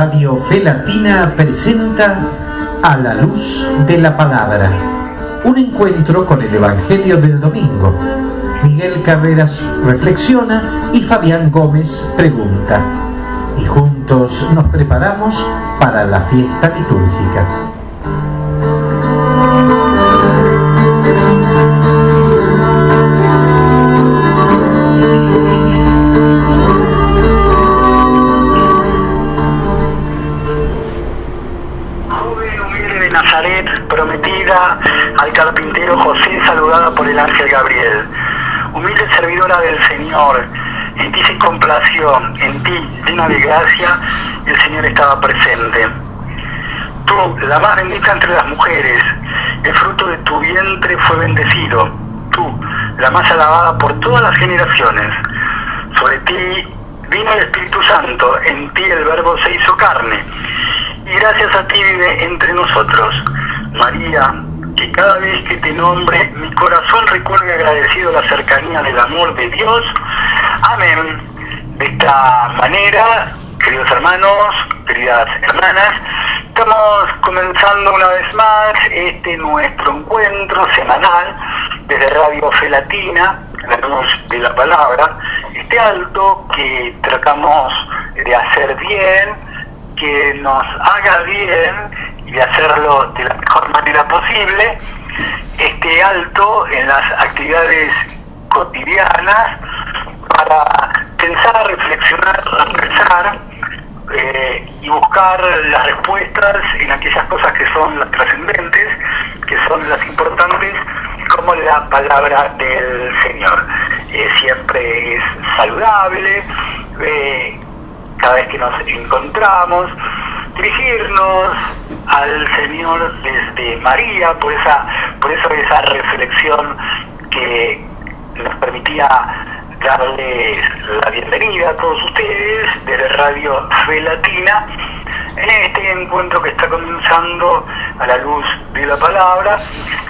Radio Fe Latina presenta A la Luz de la Palabra, un encuentro con el Evangelio del domingo. Miguel Carreras reflexiona y Fabián Gómez pregunta. Y juntos nos preparamos para la fiesta litúrgica. Prometida al carpintero José, saludada por el ángel Gabriel. Humilde servidora del Señor, en ti se complació, en ti, llena de gracia, el Señor estaba presente. Tú, la más bendita entre las mujeres, el fruto de tu vientre fue bendecido. Tú, la más alabada por todas las generaciones. Sobre ti vino el Espíritu Santo, en ti el Verbo se hizo carne. Y gracias a ti vive entre nosotros. María, que cada vez que te nombre, mi corazón recuerde agradecido la cercanía del amor de Dios. Amén. De esta manera, queridos hermanos, queridas hermanas, estamos comenzando una vez más nuestro encuentro semanal desde Radio Fe Latina, La Luz de la Palabra, alto que tratamos de hacer bien, que nos haga bien y de hacerlo de la mejor manera posible, alto en las actividades cotidianas para pensar, reflexionar, rezar y buscar las respuestas en aquellas cosas que son las trascendentes, que son las importantes, como la palabra del Señor. Siempre es saludable, cada vez que nos encontramos, dirigirnos al Señor desde María, por eso esa reflexión que nos permitía darles la bienvenida a todos ustedes desde Radio Fe Latina en este encuentro que está comenzando a la luz de la palabra,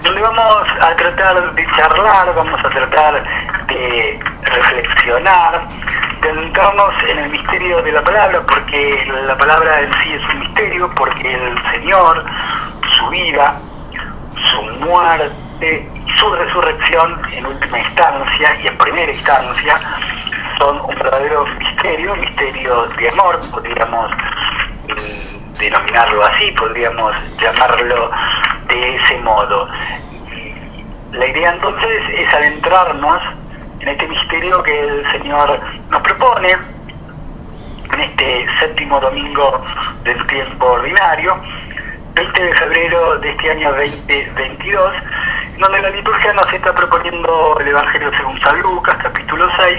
donde vamos a tratar de charlar, vamos a tratar de reflexionar, de adentrarnos en el misterio de la palabra, porque la palabra en sí es un misterio, porque el Señor, su vida, su muerte y su resurrección en última instancia y en primera instancia son un verdadero misterio de amor, podríamos denominarlo así, podríamos llamarlo de ese modo. La idea entonces es adentrarnos en este misterio que el Señor nos propone en este séptimo domingo del tiempo ordinario, 20 de febrero de este año 2022, donde la liturgia nos está proponiendo el Evangelio según San Lucas, capítulo 6,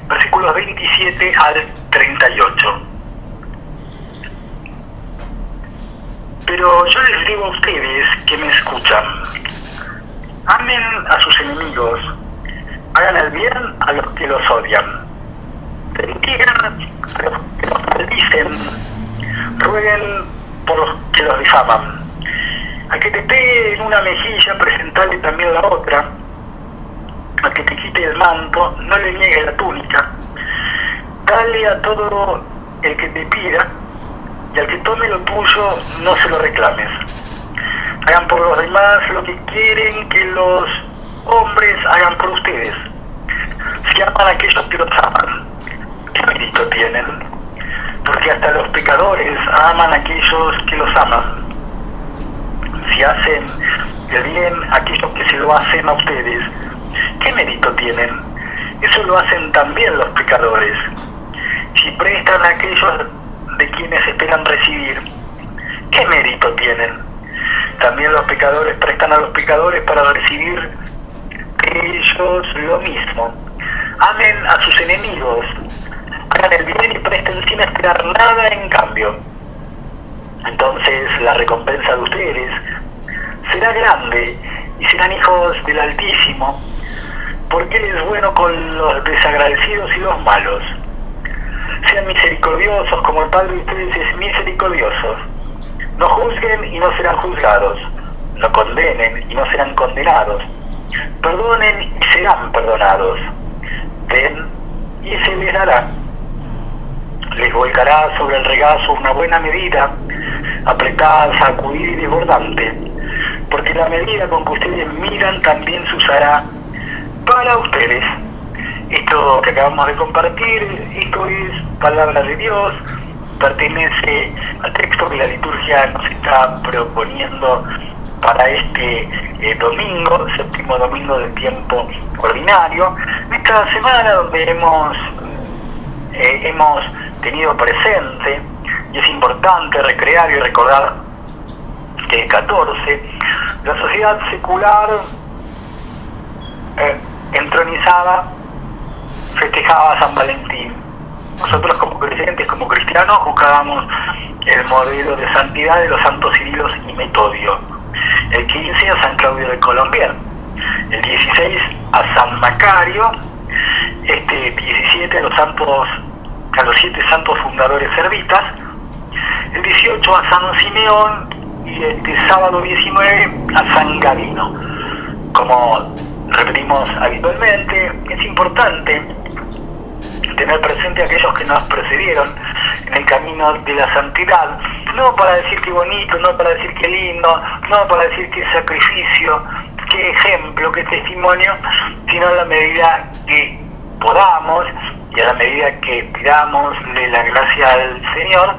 versículos 27 al 38. Pero yo les digo a ustedes que me escuchan, amen a sus enemigos, hagan el bien a los que los odian, bendigan a los que los maldicen, rueguen por los que los difaman. Al que te pegue en una mejilla, presentale también la otra. Al que te quite el manto, no le niegues la túnica. Dale a todo el que te pida, y al que tome lo tuyo, no se lo reclames. Hagan por los demás lo que quieren que los hombres hagan por ustedes. Si aman a aquellos que los aman, ¿qué mérito tienen? Porque hasta los pecadores aman a aquellos que los aman. Si hacen el bien a aquellos que se lo hacen a ustedes, ¿qué mérito tienen? Eso lo hacen también los pecadores. Si prestan a aquellos de quienes esperan recibir, ¿qué mérito tienen? También los pecadores prestan a los pecadores para recibir de ellos lo mismo. Amen a sus enemigos, hagan el bien y presten sin esperar nada en cambio. Entonces la recompensa de ustedes será grande y serán hijos del Altísimo, porque Él es bueno con los desagradecidos y los malos. Sean misericordiosos como el Padre de ustedes es misericordioso. No juzguen y no serán juzgados. No condenen y no serán condenados. Perdonen y serán perdonados. Den y se les dará. les volcará sobre el regazo una buena medida, apretada, sacudida y desbordante, porque la medida con que ustedes miran también se usará para ustedes. Esto que acabamos de compartir, esto es palabra de Dios, pertenece al texto que la liturgia nos está proponiendo para este domingo, séptimo domingo del tiempo ordinario, esta semana donde hemos tenido presente, y es importante recrear y recordar que el 14, la sociedad secular entronizada festejaba a San Valentín. Nosotros como creyentes, como cristianos, buscábamos el modelo de santidad de los santos Cirilos y Metodio. El 15 a San Claudio de Colombier, el 16 a San Macario, este 17 a los 7 santos fundadores servitas, el 18 a San Simeón y este sábado 19 a San Gavino. Como repetimos habitualmente, es importante tener presente a aquellos que nos precedieron en el camino de la santidad, no para decir qué bonito, no para decir qué lindo, no para decir qué sacrificio, qué ejemplo, qué testimonio, sino en la medida que podamos y a la medida que pidamos de la gracia al Señor,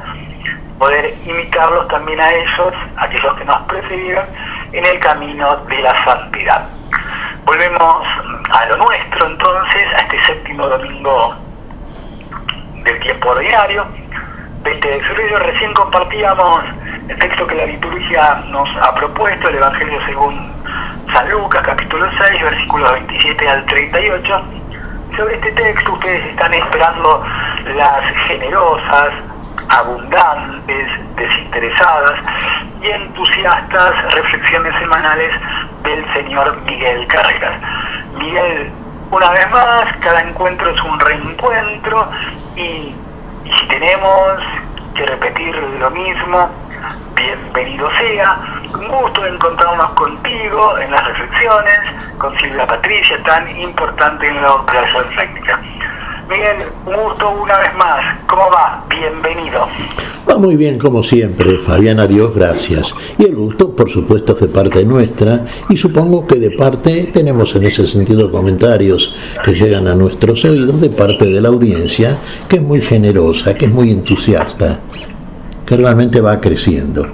poder imitarlos también a ellos, aquellos que nos precedieron en el camino de la santidad. Volvemos a lo nuestro entonces, a este séptimo domingo del tiempo ordinario, 20 de febrero. Recién compartíamos el texto que la liturgia nos ha propuesto, el Evangelio según San Lucas, capítulo 6, versículos 27 al 38. Sobre este texto ustedes están esperando las generosas, abundantes, desinteresadas y entusiastas reflexiones semanales del señor Miguel Carreras. Miguel, una vez más, cada encuentro es un reencuentro y si tenemos que repetir lo mismo, bienvenido sea. Un gusto de encontrarnos contigo en las reflexiones, con Silvia Patricia, tan importante en la operación práctica. Miguel, un gusto una vez más. ¿Cómo va? Bienvenido. Va muy bien como siempre, Fabián, a Dios gracias. Y el gusto, por supuesto, es de parte nuestra, y supongo que de parte tenemos en ese sentido comentarios que llegan a nuestros oídos de parte de la audiencia, que es muy generosa, que es muy entusiasta, que realmente va creciendo.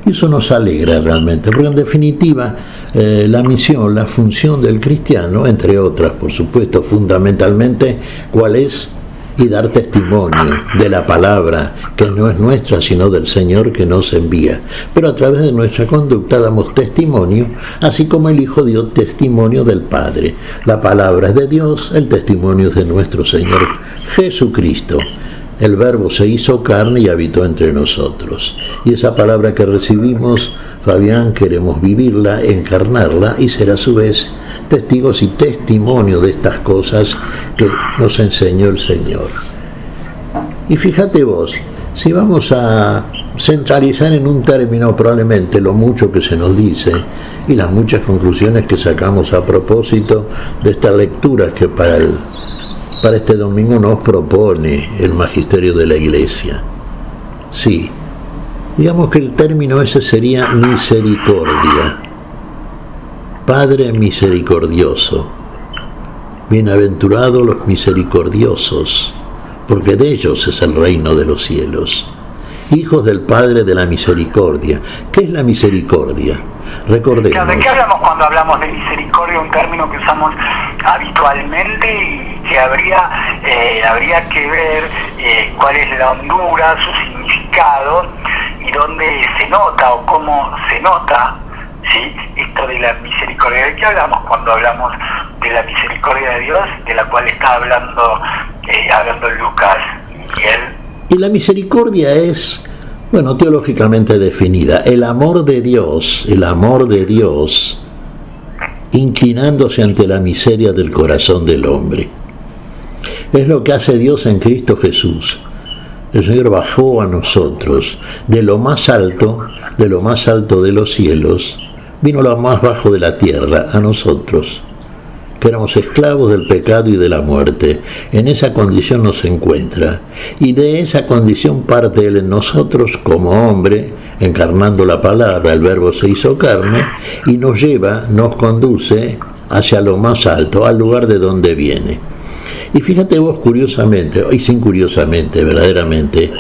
Y eso nos alegra realmente, porque en definitiva la misión, la función del cristiano, entre otras, por supuesto, fundamentalmente, ¿cuál es? Y dar testimonio de la palabra, que no es nuestra, sino del Señor que nos envía. Pero a través de nuestra conducta damos testimonio, así como el Hijo dio testimonio del Padre. La palabra es de Dios, el testimonio es de nuestro Señor Jesucristo. El Verbo se hizo carne y habitó entre nosotros. Y esa palabra que recibimos, Fabián, queremos vivirla, encarnarla y ser a su vez testigos y testimonio de estas cosas que nos enseñó el Señor. Y fíjate vos, si vamos a centralizar en un término probablemente lo mucho que se nos dice y las muchas conclusiones que sacamos a propósito de estas lecturas que para este domingo nos propone el magisterio de la Iglesia. Sí, digamos que el término ese sería misericordia. Padre misericordioso. Bienaventurados los misericordiosos, porque de ellos es el reino de los cielos. Hijos del Padre de la misericordia. ¿Qué es la misericordia? Recordemos. ¿De qué hablamos cuando hablamos de misericordia? Un término que usamos habitualmente y que habría que ver cuál es la hondura, su significado y dónde se nota o cómo se nota, ¿sí?, esto de la misericordia. ¿De qué hablamos cuando hablamos de la misericordia de Dios, de la cual está hablando Lucas? Y la misericordia es, bueno, teológicamente definida, el amor de Dios inclinándose ante la miseria del corazón del hombre. Es lo que hace Dios en Cristo Jesús. El Señor bajó a nosotros de lo más alto de los cielos, vino a lo más bajo de la tierra, a nosotros, que éramos esclavos del pecado y de la muerte. En esa condición nos encuentra, y de esa condición parte Él en nosotros como hombre, encarnando la palabra, el Verbo se hizo carne, y nos lleva, nos conduce hacia lo más alto, al lugar de donde viene. Y fíjate vos curiosamente, y sin curiosamente, verdaderamente,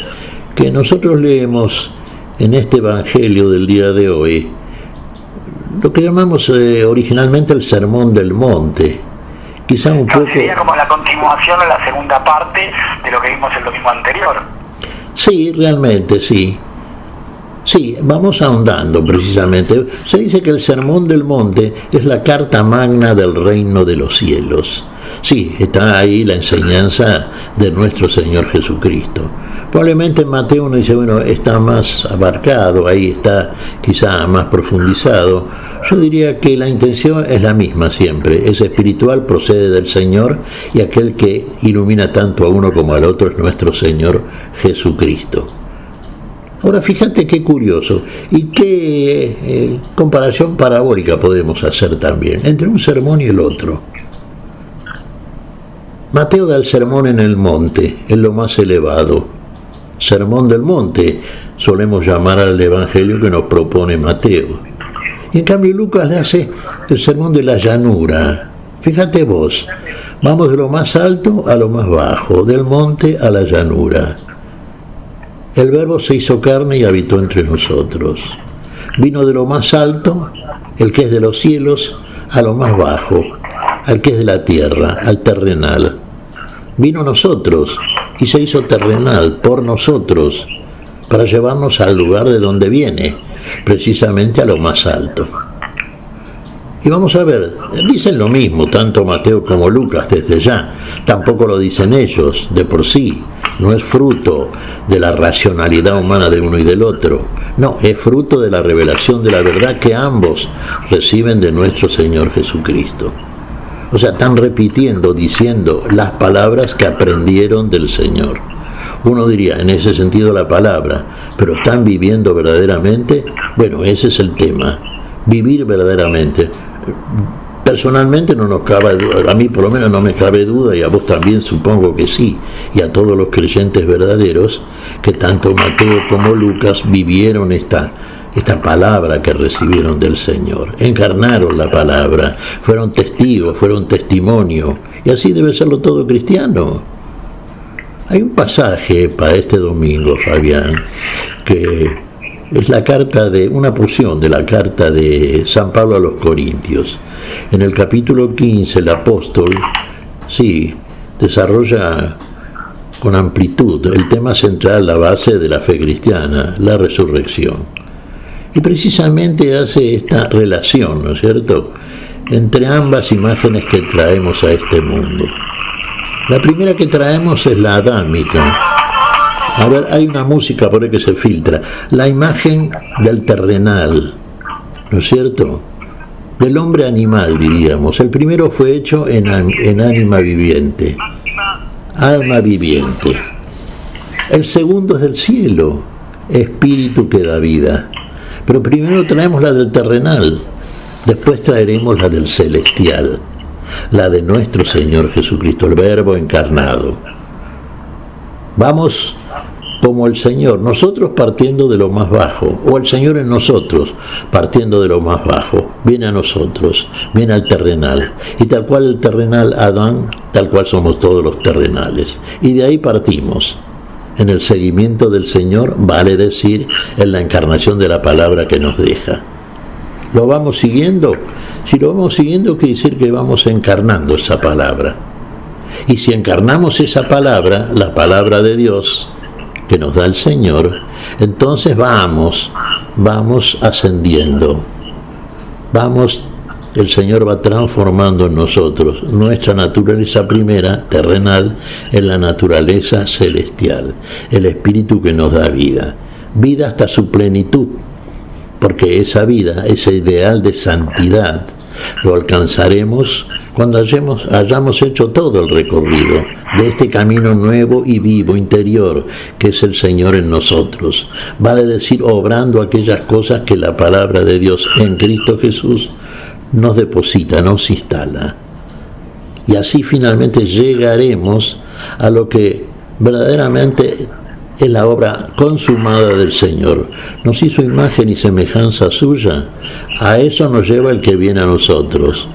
que nosotros leemos en este Evangelio del día de hoy lo que llamamos originalmente el Sermón del Monte. Quizá un poco... Sería como la continuación o la segunda parte de lo que vimos el domingo anterior. Sí, realmente, sí. Sí, vamos ahondando precisamente. Se dice que el Sermón del Monte es la carta magna del reino de los cielos. Sí, está ahí la enseñanza de nuestro Señor Jesucristo. Probablemente Mateo uno dice, bueno, está más abarcado, ahí está quizá más profundizado. Yo diría que la intención es la misma siempre, es espiritual, procede del Señor, y aquel que ilumina tanto a uno como al otro es nuestro Señor Jesucristo. Ahora fíjate qué curioso y qué comparación parabólica podemos hacer también entre un sermón y el otro. Mateo da el sermón en el monte, en lo más elevado. Sermón del monte solemos llamar al evangelio que nos propone Mateo. Y en cambio Lucas le hace el sermón de la llanura. Fíjate vos, vamos de lo más alto a lo más bajo, del monte a la llanura. El Verbo se hizo carne y habitó entre nosotros. Vino de lo más alto, el que es de los cielos, a lo más bajo, al que es de la tierra, al terrenal. Vino a nosotros y se hizo terrenal por nosotros, para llevarnos al lugar de donde viene, precisamente a lo más alto. Y vamos a ver, dicen lo mismo tanto Mateo como Lucas desde ya, tampoco lo dicen ellos de por sí, no es fruto de la racionalidad humana de uno y del otro, no, es fruto de la revelación de la verdad que ambos reciben de nuestro Señor Jesucristo. O sea, están repitiendo, diciendo las palabras que aprendieron del Señor. Uno diría, en ese sentido la palabra, pero ¿están viviendo verdaderamente? Bueno, ese es el tema, vivir verdaderamente. Personalmente no nos cabe duda, a mí por lo menos no me cabe duda, y a vos también supongo que sí, y a todos los creyentes verdaderos, que tanto Mateo como Lucas vivieron esta palabra que recibieron del Señor, encarnaron la palabra, fueron testigos, fueron testimonio, y así debe serlo todo cristiano. Hay un pasaje para este domingo, Fabián, que es la carta de una porción de la carta de San Pablo a los Corintios. En el capítulo 15 el apóstol, sí, desarrolla con amplitud el tema central, la base de la fe cristiana, la resurrección. Y precisamente hace esta relación, ¿no es cierto?, entre ambas imágenes que traemos a este mundo. La primera que traemos es la adámica. A ver, hay una música por ahí que se filtra. La imagen del terrenal, ¿no es cierto?, del hombre animal, diríamos. El primero fue hecho en ánima viviente, alma viviente. El segundo es del cielo, espíritu que da vida. Pero primero traemos la del terrenal, después traeremos la del celestial, la de nuestro Señor Jesucristo, el Verbo encarnado. Vamos como el Señor, nosotros partiendo de lo más bajo, o el Señor en nosotros, partiendo de lo más bajo, viene a nosotros, viene al terrenal, y tal cual el terrenal Adán, tal cual somos todos los terrenales, y de ahí partimos. En el seguimiento del Señor, vale decir, en la encarnación de la palabra que nos deja. ¿Lo vamos siguiendo? Si lo vamos siguiendo, quiere decir que vamos encarnando esa palabra. Y si encarnamos esa palabra, la palabra de Dios, que nos da el Señor, entonces vamos ascendiendo. El Señor va transformando en nosotros nuestra naturaleza primera, terrenal, en la naturaleza celestial, el Espíritu que nos da vida hasta su plenitud, porque esa vida, ese ideal de santidad, lo alcanzaremos cuando hayamos hecho todo el recorrido de este camino nuevo y vivo interior que es el Señor en nosotros, vale decir, obrando aquellas cosas que la palabra de Dios en Cristo Jesús nos deposita, nos instala. Y así finalmente llegaremos a lo que verdaderamente es la obra consumada del Señor. Nos hizo imagen y semejanza suya. A eso nos lleva el que viene a nosotros,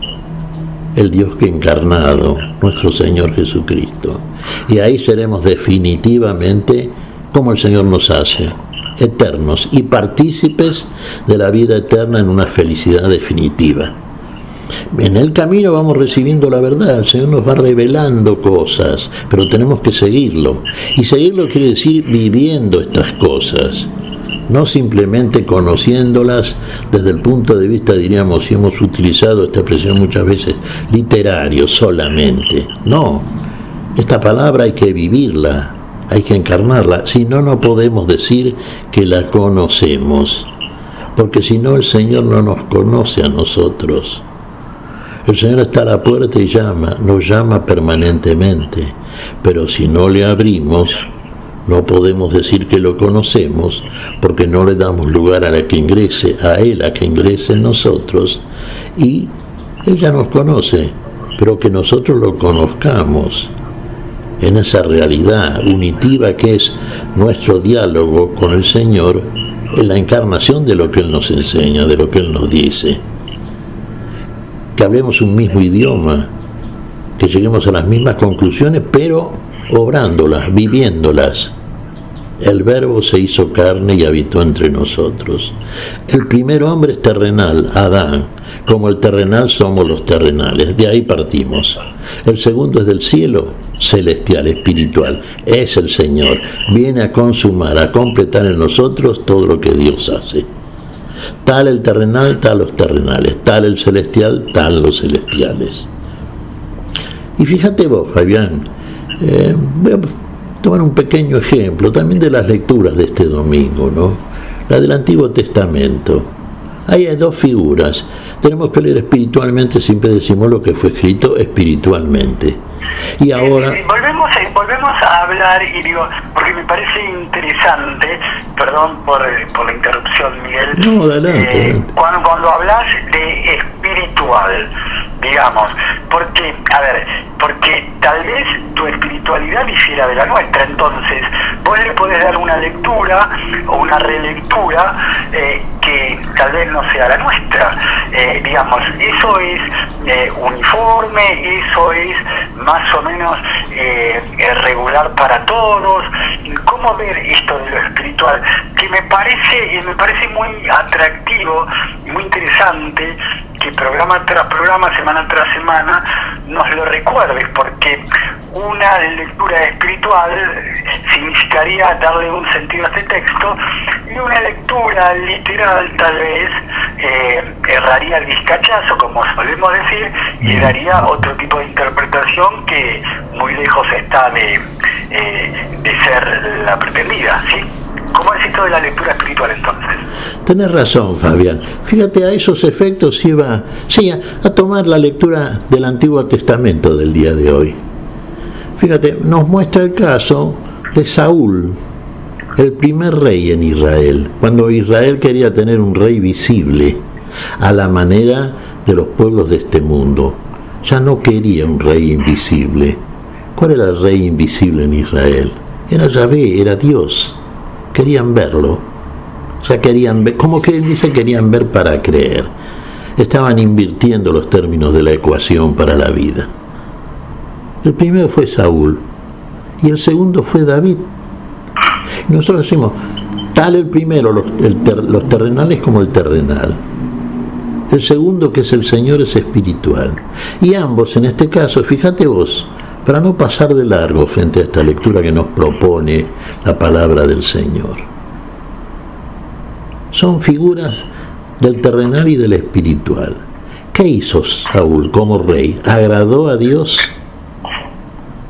el Dios que encarnado, nuestro Señor Jesucristo. Y ahí seremos definitivamente, como el Señor nos hace, eternos y partícipes de la vida eterna en una felicidad definitiva. En el camino vamos recibiendo la verdad, el Señor nos va revelando cosas, pero tenemos que seguirlo. Y seguirlo quiere decir viviendo estas cosas, no simplemente conociéndolas desde el punto de vista, diríamos, y hemos utilizado esta expresión muchas veces, literario solamente. No, esta palabra hay que vivirla, hay que encarnarla, si no, no podemos decir que la conocemos, porque si no el Señor no nos conoce a nosotros. El Señor está a la puerta y llama, nos llama permanentemente, pero si no le abrimos, no podemos decir que lo conocemos, porque no le damos lugar a que ingrese, a Él, a que ingrese en nosotros, y Él ya nos conoce, pero que nosotros lo conozcamos en esa realidad unitiva que es nuestro diálogo con el Señor, en la encarnación de lo que Él nos enseña, de lo que Él nos dice. Que hablemos un mismo idioma, que lleguemos a las mismas conclusiones, pero obrándolas, viviéndolas. El Verbo se hizo carne y habitó entre nosotros. El primer hombre es terrenal, Adán. Como el terrenal somos los terrenales, de ahí partimos. El segundo es del cielo, celestial, espiritual. Es el Señor. Viene a consumar, a completar en nosotros todo lo que Dios hace. Tal el terrenal, tal los terrenales, tal el celestial, tal los celestiales. Y fíjate vos, Fabián, voy a tomar un pequeño ejemplo también de las lecturas de este domingo, ¿no? La del Antiguo Testamento. Ahí hay dos figuras. Tenemos que leer espiritualmente, siempre decimos lo que fue escrito espiritualmente. Y ahora volvemos a hablar, y digo, porque me parece interesante, perdón por la interrupción, Miguel. No, adelante. Cuando hablas de espiritual, digamos, porque tal vez tu espiritualidad difiera de la nuestra, entonces vos le podés dar una lectura o una relectura que tal vez no sea la nuestra, digamos, eso es uniforme, eso es más o menos regular para todos. ¿Cómo ver esto de lo espiritual? Que me parece muy atractivo y muy interesante que programa tras programa, semana tras semana, nos lo recuerdes, porque una lectura espiritual significaría darle un sentido a este texto, y una lectura literal tal vez erraría el vizcachazo, como solemos decir, y daría otro tipo de interpretación que muy lejos está de ser la pretendida, ¿sí? ¿Cómo es esto de la lectura espiritual entonces? Tenés razón, Fabián. Fíjate, a esos efectos iba a tomar la lectura del Antiguo Testamento del día de hoy. Fíjate, nos muestra el caso de Saúl, el primer rey en Israel, cuando Israel quería tener un rey visible, a la manera de los pueblos de este mundo. Ya no quería un rey invisible. ¿Cuál era el rey invisible en Israel? Era Yahvé, era Dios. Querían verlo. Ya querían ver, como que él dice, querían ver para creer. Estaban invirtiendo los términos de la ecuación para la vida. El primero fue Saúl y el segundo fue David. Y nosotros decimos, tal el primero, los terrenales como el terrenal. El segundo, que es el Señor, es espiritual. Y ambos, en este caso, fíjate vos, para no pasar de largo frente a esta lectura que nos propone la palabra del Señor, son figuras del terrenal y del espiritual. ¿Qué hizo Saúl como rey? ¿Agradó a Dios?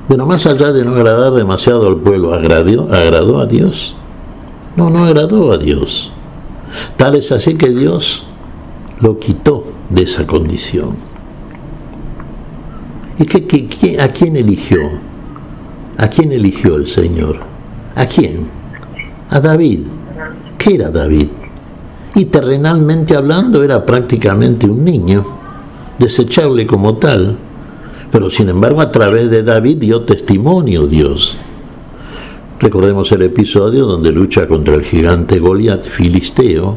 Bueno, más allá de no agradar demasiado al pueblo, ¿agradó a Dios? No agradó a Dios. Tal es así que Dios lo quitó de esa condición. ¿Y a quién eligió? ¿A quién eligió el Señor? ¿A quién? A David. ¿Qué era David? Y terrenalmente hablando era prácticamente un niño, desechable como tal, Pero sin embargo a través de David dio testimonio Dios. Recordemos el episodio donde lucha contra el gigante Goliat filisteo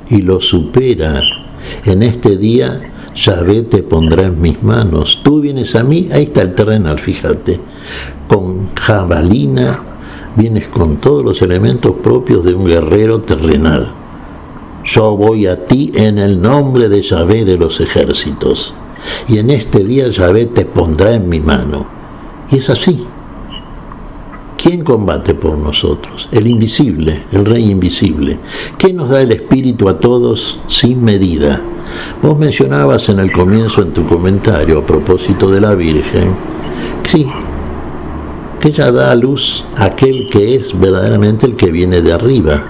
y lo supera. En este día Yahvé te pondrá en mis manos. Tú vienes a mí, ahí está el terrenal, fíjate. Con jabalina vienes con todos los elementos propios de un guerrero terrenal. Yo voy a ti en el nombre de Yahvé de los ejércitos. Y en este día Yahvé te pondrá en mi mano. Y es así. ¿Quién combate por nosotros? El invisible, el Rey invisible. ¿Quién nos da el Espíritu a todos sin medida? Vos mencionabas en el comienzo en tu comentario a propósito de la Virgen, sí, que ella da a luz a aquel que es verdaderamente el que viene de arriba.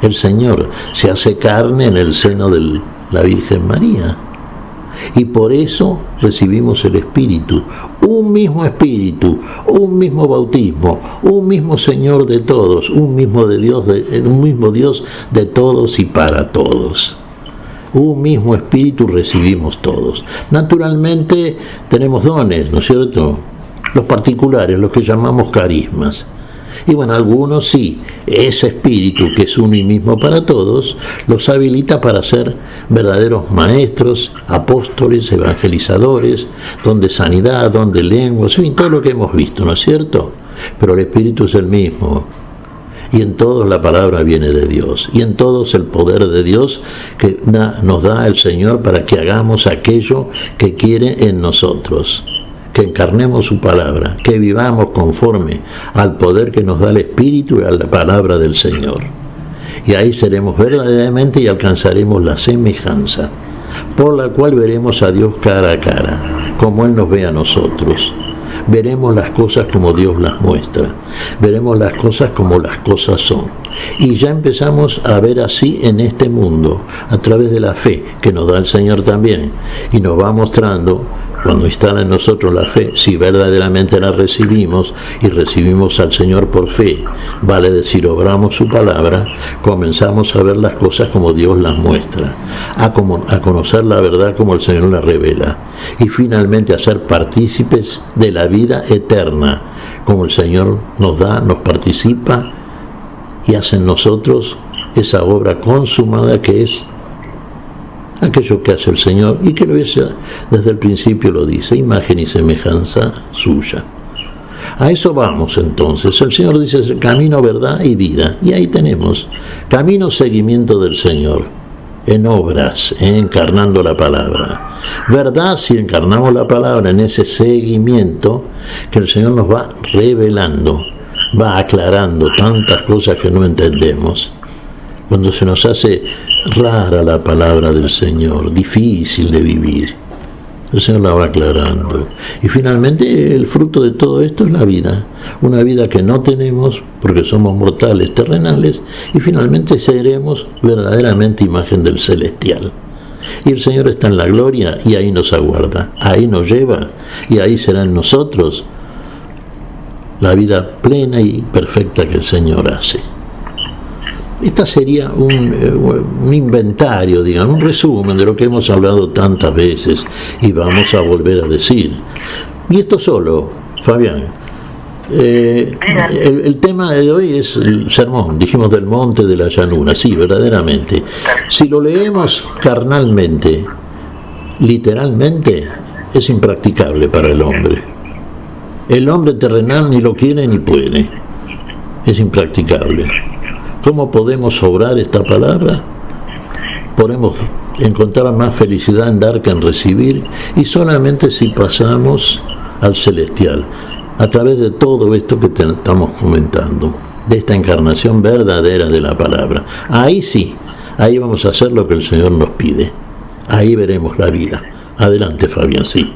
El Señor se hace carne en el seno de la Virgen María. Y por eso recibimos el Espíritu, un mismo Espíritu, un mismo bautismo, un mismo Señor de todos, un mismo Dios de todos y para todos. Un mismo Espíritu recibimos todos. Naturalmente tenemos dones, ¿no es cierto? Los particulares, los que llamamos carismas. Y bueno, algunos sí, ese espíritu que es uno y mismo para todos, los habilita para ser verdaderos maestros, apóstoles, evangelizadores, don de sanidad, don de lenguas, en fin, todo lo que hemos visto, ¿no es cierto? Pero el espíritu es el mismo. Y en todos la palabra viene de Dios. Y en todos el poder de Dios que nos da el Señor para que hagamos aquello que quiere en nosotros. Que encarnemos su palabra, que vivamos conforme al poder que nos da el Espíritu y a la palabra del Señor. Y ahí seremos verdaderamente y alcanzaremos la semejanza, por la cual veremos a Dios cara a cara, como Él nos ve a nosotros. Veremos las cosas como Dios las muestra, veremos las cosas como las cosas son. Y ya empezamos a ver así en este mundo, a través de la fe que nos da el Señor también, y nos va mostrando, cuando instala en nosotros la fe, si verdaderamente la recibimos y recibimos al Señor por fe, vale decir, obramos su palabra, comenzamos a ver las cosas como Dios las muestra, a conocer la verdad como el Señor la revela, y finalmente a ser partícipes de la vida eterna, como el Señor nos da, nos participa y hace en nosotros esa obra consumada que es aquello que hace el Señor y que lo dice, desde el principio lo dice, imagen y semejanza suya. A eso vamos entonces. El Señor dice camino, verdad y vida. Y ahí tenemos camino, seguimiento del Señor, en obras, encarnando la palabra. Verdad, si encarnamos la palabra en ese seguimiento, que el Señor nos va revelando, va aclarando tantas cosas que no entendemos. Cuando se nos hace rara la palabra del Señor, difícil de vivir, el Señor la va aclarando. Y finalmente el fruto de todo esto es la vida, una vida que no tenemos porque somos mortales terrenales, y finalmente seremos verdaderamente imagen del celestial. Y el Señor está en la gloria y ahí nos aguarda, ahí nos lleva y ahí será en nosotros la vida plena y perfecta que el Señor hace. Esta sería un inventario, digamos, un resumen de lo que hemos hablado tantas veces y vamos a volver a decir. Y esto solo, Fabián. El tema de hoy es el sermón, dijimos, del monte de la llanura, sí, verdaderamente. Si lo leemos carnalmente, literalmente, es impracticable para el hombre. El hombre terrenal ni lo quiere ni puede. Es impracticable. ¿Cómo podemos obrar esta palabra? Podemos encontrar más felicidad en dar que en recibir, y solamente si pasamos al celestial, a través de todo esto que estamos comentando, de esta encarnación verdadera de la palabra. Ahí sí, ahí vamos a hacer lo que el Señor nos pide. Ahí veremos la vida. Adelante, Fabián, sí.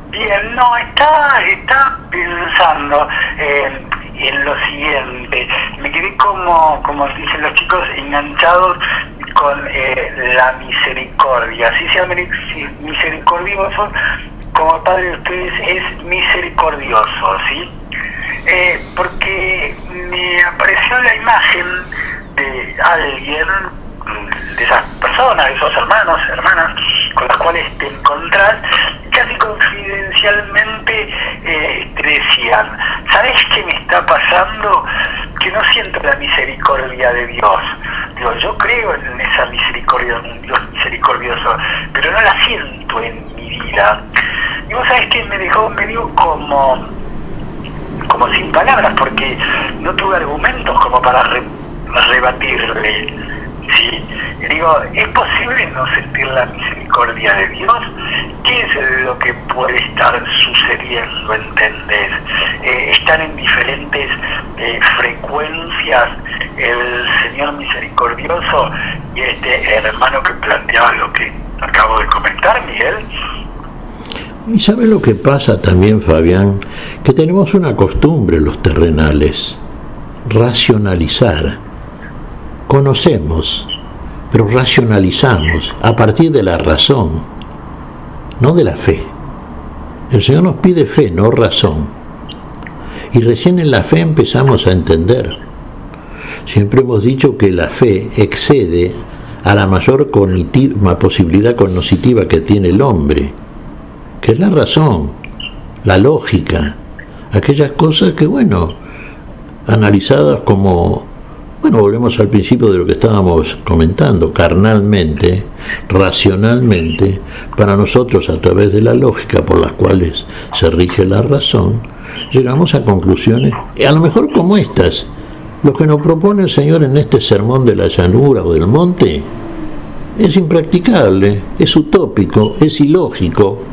Bien, no, está pensando en lo siguiente. Me quedé como dicen los chicos, enganchados con la misericordia. Si sea misericordioso, como el Padre de ustedes es misericordioso, ¿sí? Porque me apareció la imagen de alguien, de esas personas, de esos hermanos, hermanas, con las cuales te encontrás, que casi confidencialmente te decían, ¿sabes qué me está pasando? Que no siento la misericordia de Dios. Digo, yo creo en esa misericordia, en un Dios misericordioso, pero no la siento en mi vida. Y vos sabés que me dejó medio como sin palabras, porque no tuve argumentos como para rebatirle, ¿sí? Y digo, ¿es posible no sentir la misericordia de Dios? ¿Qué es lo que puede estar sucediendo, entendés? Están en diferentes frecuencias el Señor misericordioso y este hermano que planteaba lo que acabo de comentar, Miguel. Y ¿sabes lo que pasa también, Fabián? Que tenemos una costumbre los terrenales, racionalizar. Conocemos, pero racionalizamos a partir de la razón, no de la fe. El Señor nos pide fe, no razón. Y recién en la fe empezamos a entender. Siempre hemos dicho que la fe excede a la mayor posibilidad cognitiva que tiene el hombre, que es la razón, la lógica, aquellas cosas que, analizadas como, volvemos al principio de lo que estábamos comentando, carnalmente, racionalmente, para nosotros a través de la lógica por las cuales se rige la razón, llegamos a conclusiones, a lo mejor como estas, lo que nos propone el Señor en este sermón de la llanura o del monte, es impracticable, es utópico, es ilógico.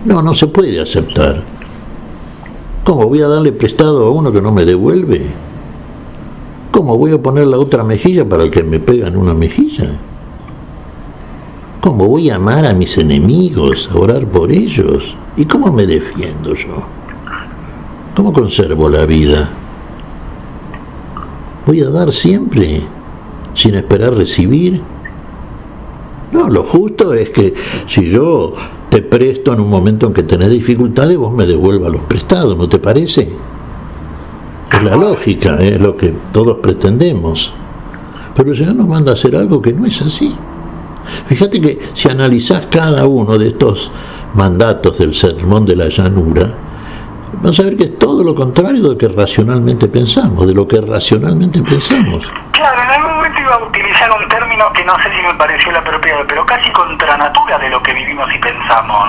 No se puede aceptar. ¿Cómo voy a darle prestado a uno que no me devuelve? ¿Cómo voy a poner la otra mejilla para el que me pega en una mejilla? ¿Cómo voy a amar a mis enemigos, a orar por ellos? ¿Y cómo me defiendo yo? ¿Cómo conservo la vida? ¿Voy a dar siempre, sin esperar recibir? No, lo justo es que si yo te presto en un momento en que tenés dificultades, vos me devuelvas los prestados, ¿no te parece? Es la lógica, es lo que todos pretendemos. Pero el Señor nos manda a hacer algo que no es así. Fíjate que si analizás cada uno de estos mandatos del sermón de la llanura, vas a ver que es todo lo contrario de lo que racionalmente pensamos, Claro, en algún momento iba a utilizar un término que no sé si me pareció el apropiado, pero casi contra natura de lo que vivimos y pensamos,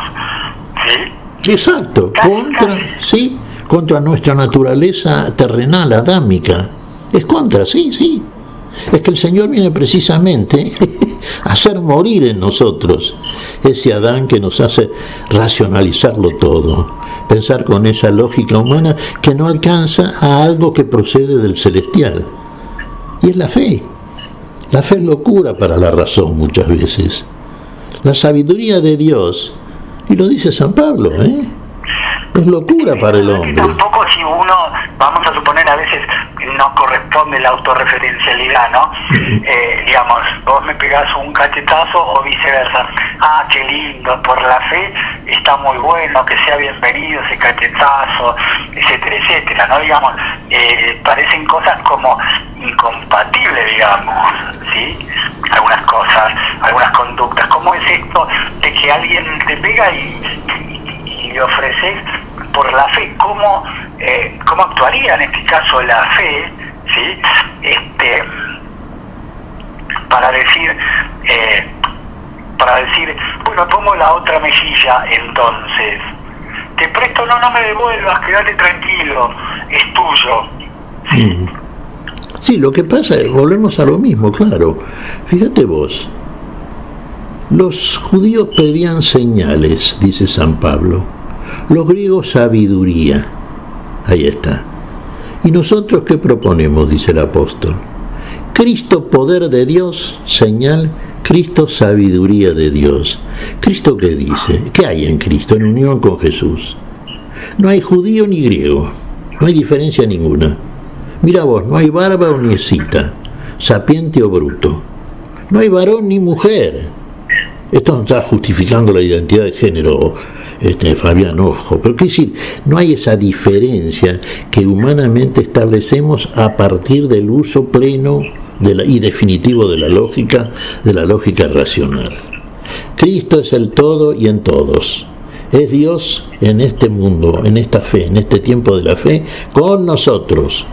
¿sí? Exacto, contra nuestra naturaleza terrenal, adámica. Es contra, sí. Es que el Señor viene precisamente a hacer morir en nosotros ese Adán que nos hace racionalizarlo todo, pensar con esa lógica humana que no alcanza a algo que procede del celestial. Y es la fe. La fe es locura para la razón muchas veces. La sabiduría de Dios, y lo dice San Pablo, es locura para el hombre. Tampoco si uno, vamos a suponer, a veces no corresponde la autorreferencialidad, ¿no? Digamos, vos me pegás un cachetazo o viceversa. Ah, qué lindo, por la fe está muy bueno, que sea bienvenido ese cachetazo, etcétera, etcétera, ¿no? Digamos, parecen cosas como incompatibles, digamos, ¿sí? Algunas cosas, algunas conductas. ¿Cómo es esto de que alguien te pega y le ofreces por la fe? ¿Cómo actuaría en este caso la fe, ¿sí? Para decir, bueno, tomo la otra mejilla, entonces te presto, no me devuelvas, quédate tranquilo, es tuyo, ¿sí? Sí, lo que pasa, volvemos a lo mismo, claro. Fíjate vos, los judíos pedían señales, dice San Pablo, los griegos sabiduría, ahí está. ¿Y nosotros qué proponemos?, dice el apóstol. Cristo, poder de Dios, señal. Cristo, sabiduría de Dios. ¿Cristo qué dice? ¿Qué hay en Cristo en unión con Jesús? No hay judío ni griego, no hay diferencia ninguna. Mira vos, no hay bárbaro ni escita, sapiente o bruto. No hay varón ni mujer. Esto no está justificando la identidad de género, Fabián, ojo, pero quiere decir, no hay esa diferencia que humanamente establecemos a partir del uso pleno y definitivo de la lógica racional. Cristo es el todo y en todos. Es Dios en este mundo, en esta fe, en este tiempo de la fe, con nosotros.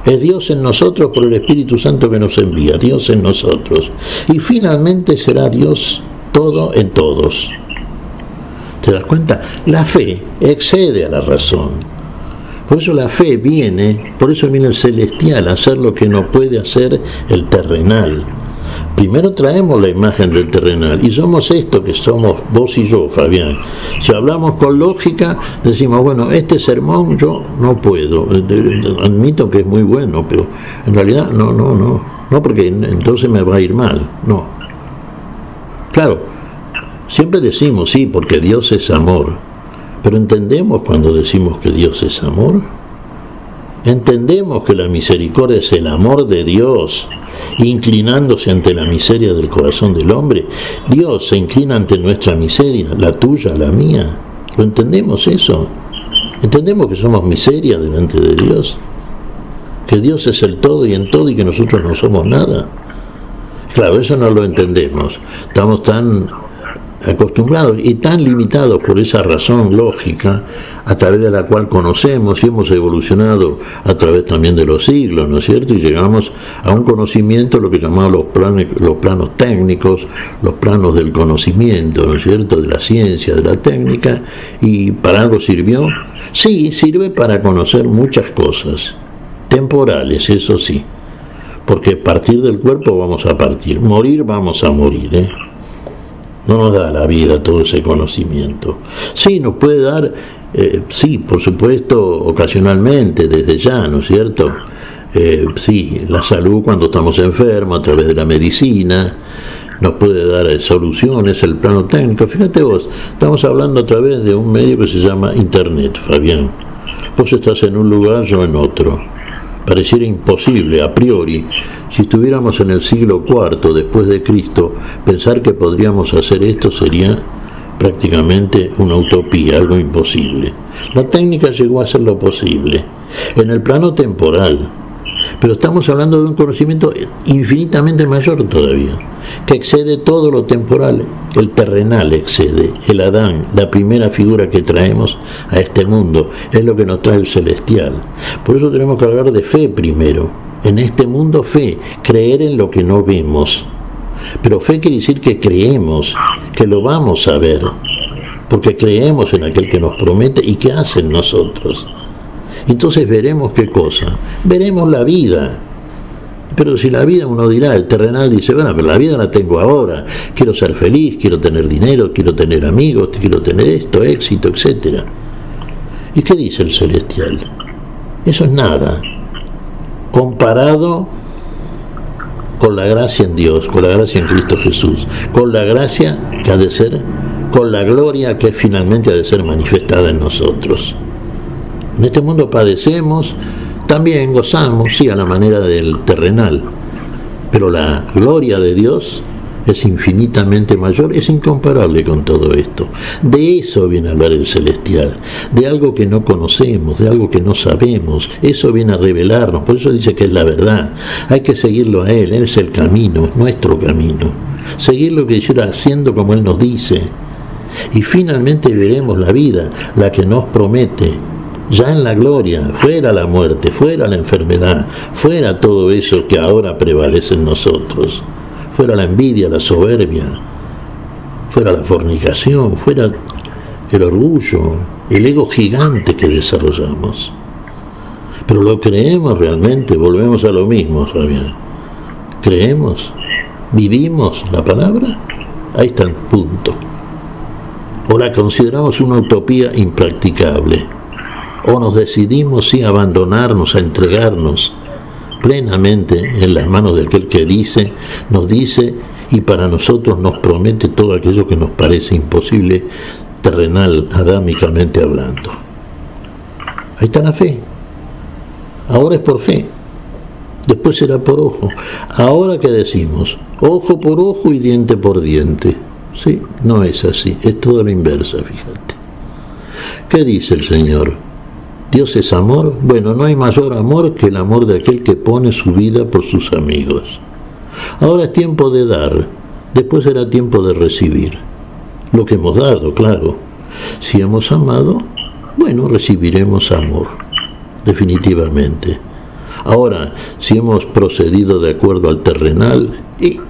Es Dios en nosotros por el Espíritu Santo que nos envía, Dios en nosotros. Y finalmente será Dios todo en todos. ¿Te das cuenta? La fe excede a la razón. Por eso la fe viene, por eso viene el celestial a hacer lo que no puede hacer el terrenal. Primero traemos la imagen del terrenal y somos esto que somos vos y yo, Fabián. Si hablamos con lógica, decimos, bueno, este sermón yo no puedo, admito que es muy bueno, pero en realidad no, porque entonces me va a ir mal, no. Claro, siempre decimos, sí, porque Dios es amor, pero ¿entendemos cuando decimos que Dios es amor? ¿Entendemos que la misericordia es el amor de Dios, inclinándose ante la miseria del corazón del hombre? Dios se inclina ante nuestra miseria, la tuya, la mía. ¿Lo entendemos eso? ¿Entendemos que somos miseria delante de Dios? ¿Que Dios es el todo y en todo y que nosotros no somos nada? Claro, eso no lo entendemos. Estamos tan acostumbrados y tan limitados por esa razón lógica a través de la cual conocemos y hemos evolucionado a través también de los siglos, ¿no es cierto? Y llegamos a un conocimiento, lo que llamamos los planos técnicos, los planos del conocimiento, ¿no es cierto?, de la ciencia, de la técnica. ¿Y para algo sirvió? Sí, sirve para conocer muchas cosas temporales, eso sí, porque partir del cuerpo vamos a partir, morir vamos a morir, No nos da la vida todo ese conocimiento. Sí, nos puede dar, sí, por supuesto, ocasionalmente, desde ya, ¿no es cierto? Sí, la salud cuando estamos enfermos a través de la medicina, nos puede dar soluciones, el plano técnico. Fíjate vos, estamos hablando a través de un medio que se llama Internet, Fabián. Vos estás en un lugar, yo en otro. Pareciera imposible, a priori, si estuviéramos en el siglo IV después de Cristo, pensar que podríamos hacer esto sería prácticamente una utopía, algo imposible. La técnica llegó a hacer lo posible, en el plano temporal, pero estamos hablando de un conocimiento infinitamente mayor todavía, que excede todo lo temporal. El terrenal excede, el Adán, la primera figura que traemos a este mundo, es lo que nos trae el celestial. Por eso tenemos que hablar de fe primero. En este mundo fe, creer en lo que no vemos. Pero fe quiere decir que creemos, que lo vamos a ver, porque creemos en aquel que nos promete y que hace en nosotros. Entonces veremos qué cosa, veremos la vida. Pero si la vida, uno dirá, el terrenal dice, bueno, pero la vida la tengo ahora, quiero ser feliz, quiero tener dinero, quiero tener amigos, quiero tener esto, éxito, etc. ¿Y qué dice el celestial? Eso es nada, comparado con la gracia en Dios, con la gracia en Cristo Jesús, con la gracia que ha de ser, con la gloria que finalmente ha de ser manifestada en nosotros. En este mundo padecemos, también gozamos, sí, a la manera del terrenal, pero la gloria de Dios es infinitamente mayor, es incomparable con todo esto. De eso viene a hablar el celestial, de algo que no conocemos, de algo que no sabemos. Eso viene a revelarnos, por eso dice que es la verdad. Hay que seguirlo a Él es el camino, es nuestro camino. Seguir lo que hiciera haciendo como Él nos dice. Y finalmente veremos la vida, la que nos promete. Ya en la gloria, fuera la muerte, fuera la enfermedad, fuera todo eso que ahora prevalece en nosotros, fuera la envidia, la soberbia, fuera la fornicación, fuera el orgullo, el ego gigante que desarrollamos. Pero lo creemos realmente, volvemos a lo mismo, Fabián. ¿Creemos? ¿Vivimos la palabra? Ahí está el punto. O la consideramos una utopía impracticable. O nos decidimos sí a abandonarnos, a entregarnos plenamente en las manos de aquel que dice, nos dice y para nosotros nos promete todo aquello que nos parece imposible, terrenal, adámicamente hablando. Ahí está la fe. Ahora es por fe, después será por ojo. Ahora ¿qué decimos? Ojo por ojo y diente por diente. Sí, no es así, es todo lo inversa, fíjate. ¿Qué dice el Señor? ¿Dios es amor? Bueno, no hay mayor amor que el amor de aquel que pone su vida por sus amigos. Ahora es tiempo de dar, después será tiempo de recibir. Lo que hemos dado, claro, Si hemos amado, bueno, recibiremos amor, definitivamente. Ahora, si hemos procedido de acuerdo al terrenal, y,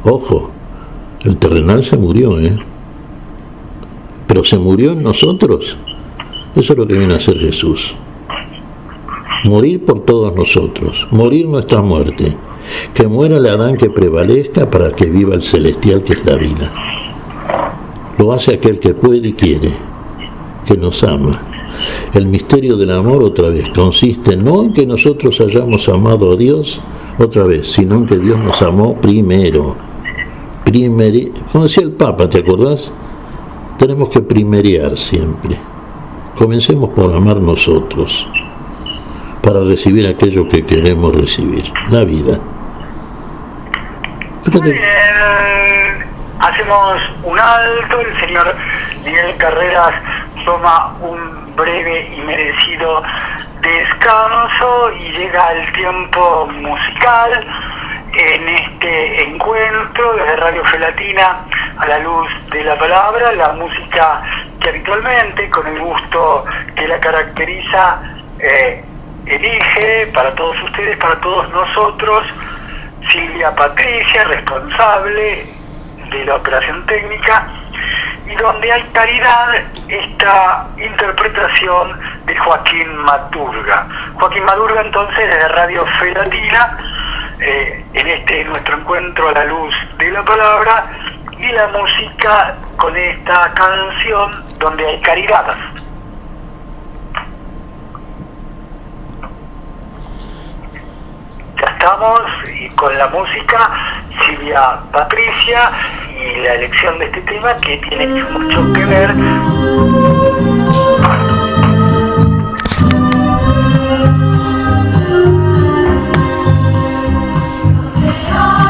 ojo, el terrenal se murió, pero se murió en nosotros. Eso es lo que viene a hacer Jesús. Morir por todos nosotros, morir nuestra muerte. Que muera el Adán que prevalezca para que viva el celestial que es la vida. Lo hace aquel que puede y quiere, que nos ama. El misterio del amor, otra vez, consiste no en que nosotros hayamos amado a Dios, otra vez, sino en que Dios nos amó primero. Como decía el Papa, ¿te acordás? Tenemos que primerear siempre. Comencemos por amar nosotros, para recibir aquello que queremos recibir, la vida. Muy bien, hacemos un alto, el señor Miguel Carreras toma un breve y merecido descanso y llega el tiempo musical en este encuentro desde Radio Fe Latina a la luz de la palabra, la música que habitualmente, con el gusto que la caracteriza, elige para todos ustedes, para todos nosotros, Silvia Patricia, responsable de la operación técnica, y donde hay caridad, esta interpretación de Joaquín Maturga. Joaquín Maturga, entonces, desde Radio Fe Latina, en nuestro encuentro a la luz de la palabra, y la música con esta canción donde hay caridad. Ya estamos, y con la música, Silvia Patricia, y la elección de este tema que tiene mucho que ver. Señor.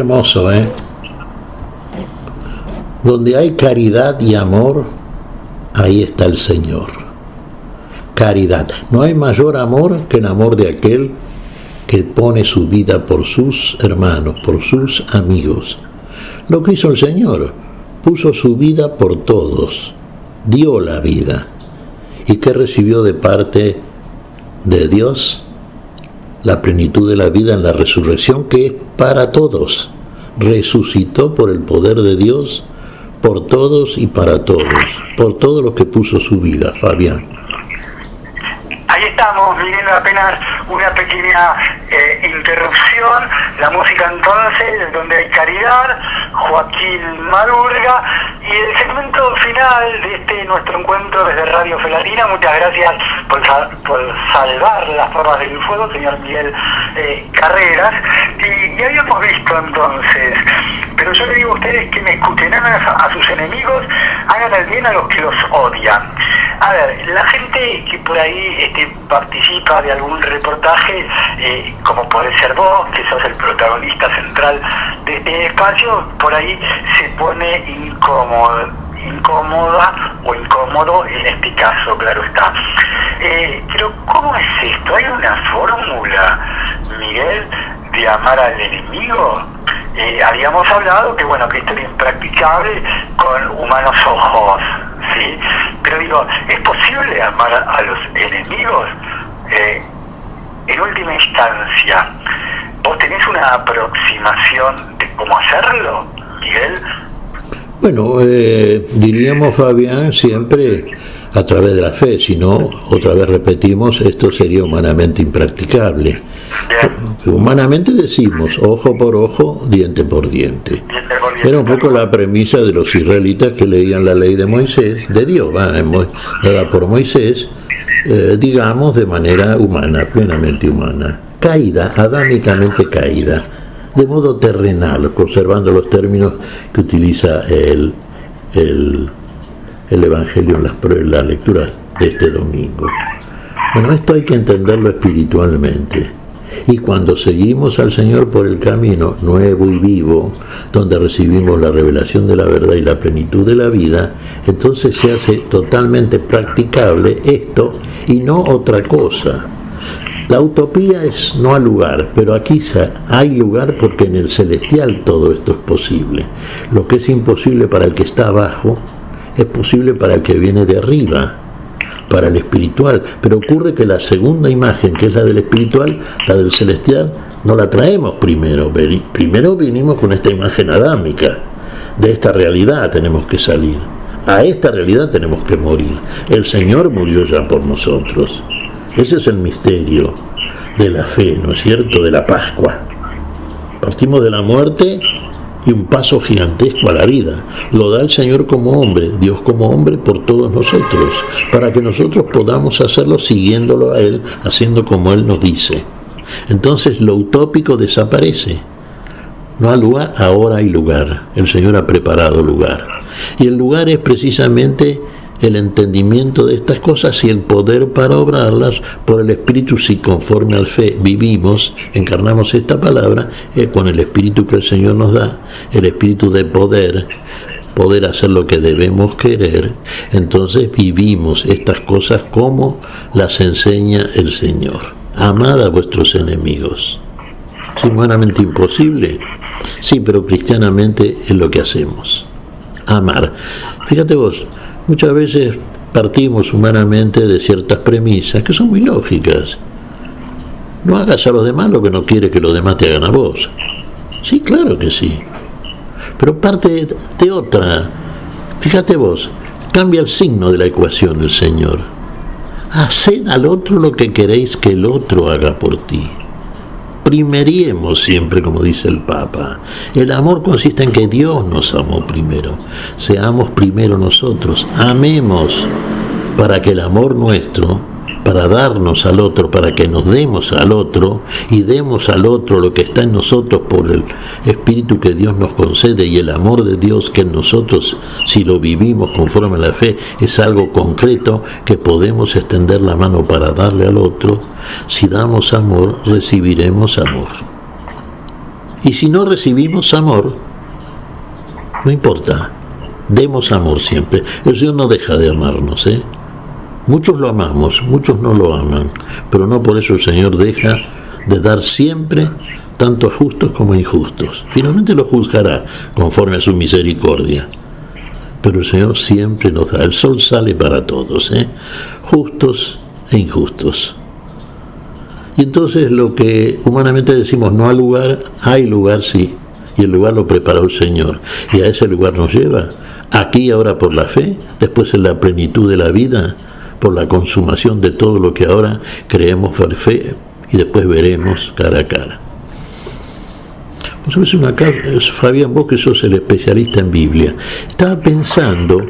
hermoso, ¿eh? Donde hay caridad y amor, ahí está el Señor. Caridad. No hay mayor amor que el amor de aquel que pone su vida por sus hermanos, por sus amigos. Lo que hizo el Señor, puso su vida por todos, dio la vida. ¿Y qué recibió de parte de Dios? La plenitud de la vida en la resurrección, que es para todos. Resucitó por el poder de Dios, por todos y para todos, por todos los que puso su vida. Fabián. Ahí estamos, viviendo apenas una pequeña interrupción. La música entonces, donde hay caridad, Joaquín Madurga, y el segmento final de este nuestro encuentro desde Radio Fe Latina. Muchas gracias por salvar las formas del fuego, señor Miguel Carreras. Y habíamos visto entonces, pero yo le digo a ustedes que me escuchen, hagan a sus enemigos, hagan el bien a los que los odian. A ver, la gente que por ahí participa de algún reportaje, como puede ser vos, que sos el protagonista central de este espacio, por ahí se pone incómoda o incómodo en este caso, claro está. Pero ¿cómo es esto? ¿Hay una fórmula, Miguel, de amar al enemigo? Habíamos hablado que bueno, que esto era impracticable con humanos ojos, ¿sí? Pero digo, ¿es posible amar a los enemigos? En última instancia, ¿vos tenés una aproximación de cómo hacerlo, Miguel? Bueno, diríamos, Fabián, siempre a través de la fe, si no, otra vez repetimos, esto sería humanamente impracticable. Humanamente decimos ojo por ojo, diente por diente. Era un poco la premisa de los israelitas que leían la ley de Moisés, de Dios, dada por Moisés, digamos de manera humana, plenamente humana, caída, adámicamente caída, de modo terrenal, conservando los términos que utiliza el Evangelio en la lectura de este domingo. Bueno, esto hay que entenderlo espiritualmente. Y cuando seguimos al Señor por el camino nuevo y vivo, donde recibimos la revelación de la verdad y la plenitud de la vida, entonces se hace totalmente practicable esto y no otra cosa. La utopía es no al lugar, pero aquí hay lugar porque en el celestial todo esto es posible. Lo que es imposible para el que está abajo, es posible para el que viene de arriba, para el espiritual, pero ocurre que la segunda imagen, que es la del espiritual, la del celestial, no la traemos primero. Primero vinimos con esta imagen adámica, de esta realidad tenemos que salir, a esta realidad tenemos que morir. El Señor murió ya por nosotros. Ese es el misterio de la fe, ¿no es cierto?, de la Pascua. Partimos de la muerte y un paso gigantesco a la vida. Lo da el Señor como hombre, Dios como hombre por todos nosotros, para que nosotros podamos hacerlo siguiéndolo a Él, haciendo como Él nos dice. Entonces lo utópico desaparece. No hay lugar, ahora hay lugar. El Señor ha preparado lugar. Y el lugar es precisamente el entendimiento de estas cosas y el poder para obrarlas por el Espíritu, si conforme al fe vivimos, encarnamos esta palabra, con el Espíritu que el Señor nos da, el Espíritu de poder hacer lo que debemos querer, entonces vivimos estas cosas como las enseña el Señor. Amad a vuestros enemigos. ¿Es humanamente imposible? Sí, pero cristianamente es lo que hacemos. Amar. Fíjate vos, muchas veces partimos humanamente de ciertas premisas que son muy lógicas. No hagas a los demás lo que no quiere que los demás te hagan a vos. Sí, claro que sí. Pero parte de otra. Fíjate vos, cambia el signo de la ecuación el Señor. Haced al otro lo que queréis que el otro haga por ti. Primeriemos siempre, como dice el Papa. El amor consiste en que Dios nos amó primero. Seamos primero nosotros. Amemos para que el amor nuestro, para darnos al otro, para que nos demos al otro y demos al otro lo que está en nosotros por el Espíritu que Dios nos concede, y el amor de Dios que en nosotros, si lo vivimos conforme a la fe, es algo concreto que podemos extender la mano para darle al otro. Si damos amor, recibiremos amor. Y si no recibimos amor, no importa, demos amor siempre. El Señor no deja de amarnos, ¿eh? Muchos lo amamos, muchos no lo aman, pero no por eso el Señor deja de dar siempre, tanto a justos como a injustos. Finalmente lo juzgará conforme a su misericordia. Pero el Señor siempre nos da. El sol sale para todos, justos e injustos. Y entonces lo que humanamente decimos no hay lugar sí. Y el lugar lo preparó el Señor. Y a ese lugar nos lleva, aquí y ahora por la fe, después en la plenitud de la vida, por la consumación de todo lo que ahora creemos por fe y después veremos cara a cara. Vos sabés una cosa, Fabián, vos que sos el especialista en Biblia, estaba pensando,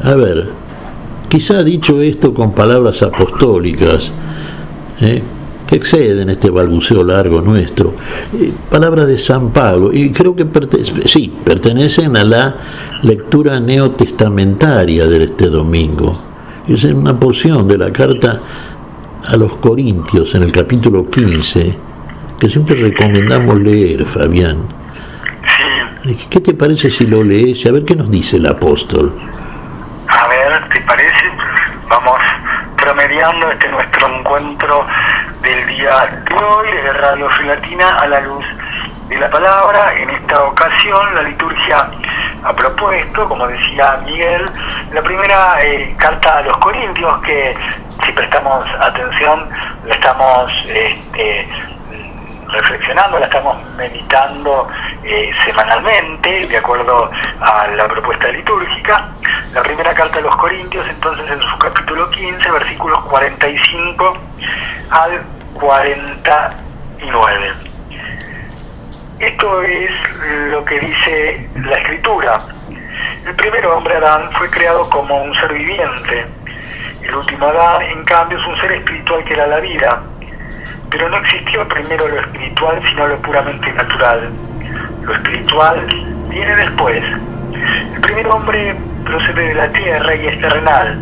a ver, quizá dicho esto con palabras apostólicas, que exceden este balbuceo largo nuestro, palabras de San Pablo, y creo que pertenecen a la lectura neotestamentaria de este domingo. Es en una porción de la carta a los Corintios, en el capítulo 15, que siempre recomendamos leer, Fabián. Sí. ¿Qué te parece si lo lees? A ver qué nos dice el apóstol. A ver, ¿te parece? Vamos promediando nuestro encuentro del día de hoy desde Radio Filatina a la luz de la palabra. En esta ocasión la liturgia ha propuesto, como decía Miguel, la primera carta a los Corintios, que si prestamos atención la estamos reflexionando, la estamos meditando semanalmente, de acuerdo a la propuesta litúrgica. La primera carta a los Corintios, entonces, en su capítulo 15, versículos 45 al 49. Esto es lo que dice la Escritura. El primer hombre, Adán, fue creado como un ser viviente. El último Adán, en cambio, es un ser espiritual que da la vida. Pero no existió primero lo espiritual, sino lo puramente natural. Lo espiritual viene después. El primer hombre procede de la tierra y es terrenal,